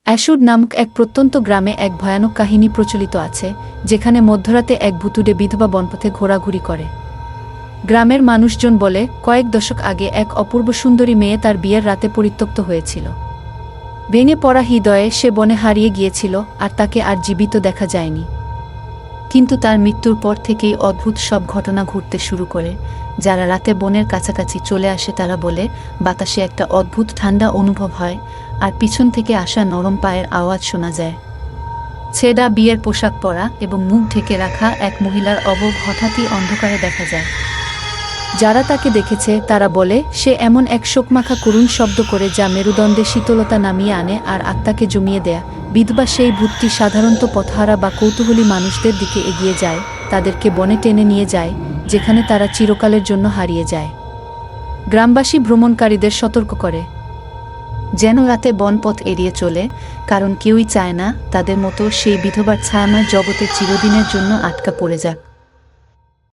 অ্যাশুড নামক এক প্রত্যন্ত গ্রামে এক ভয়ানক কাহিনী প্রচলিত আছে, যেখানে মধ্যরাতে এক ভুতুড়ে বিধবা বনপথে ঘোরাঘুরি করে। গ্রামের মানুষজন বলে, কয়েক দশক আগে এক অপূর্ব সুন্দরী মেয়ে তার বিয়ের রাতে পরিত্যক্ত হয়েছিল। ভেঙে পড়া হৃদয়ে সে বনে হারিয়ে গিয়েছিল, আর তাকে আর জীবিত দেখা যায়নি। কিন্তু তার মৃত্যুর পর থেকেই অদ্ভুত সব ঘটনা ঘটতে শুরু করে। যারা রাতে বনের কাছাকাছি চলে আসে তারা বলে, বাতাসে একটা অদ্ভুত ঠান্ডা অনুভব হয়, আর পিছন থেকে আসা নরম পায়ের আওয়াজ শোনা যায়। ছেঁড়া বিয়ের পোশাক পরা এবং মুখ ঢেকে রাখা এক মহিলার অবয়ব হঠাৎই অন্ধকারে দেখা যায়। যারা তাকে দেখেছে তারা বলে, সে এমন এক শোকমাখা করুণ শব্দ করে যা মেরুদণ্ডে শীতলতা নামিয়ে আনে আর আত্মাকে জমিয়ে দেয়। বিধবা সেই ভূতটি সাধারণত পথহারা বা কৌতূহলী মানুষদের দিকে এগিয়ে যায়, তাদেরকে বনে টেনে নিয়ে যায়, যেখানে তারা চিরকালের জন্য হারিয়ে যায়। গ্রামবাসী ভ্রমণকারীদের সতর্ক করে যেন রাতে বনপথ এড়িয়ে চলে, কারণ কেউই চায় না তাদের মতো সেই বিধবার ছায়াময় জগতে চিরদিনের জন্য আটকা পড়ে যাক।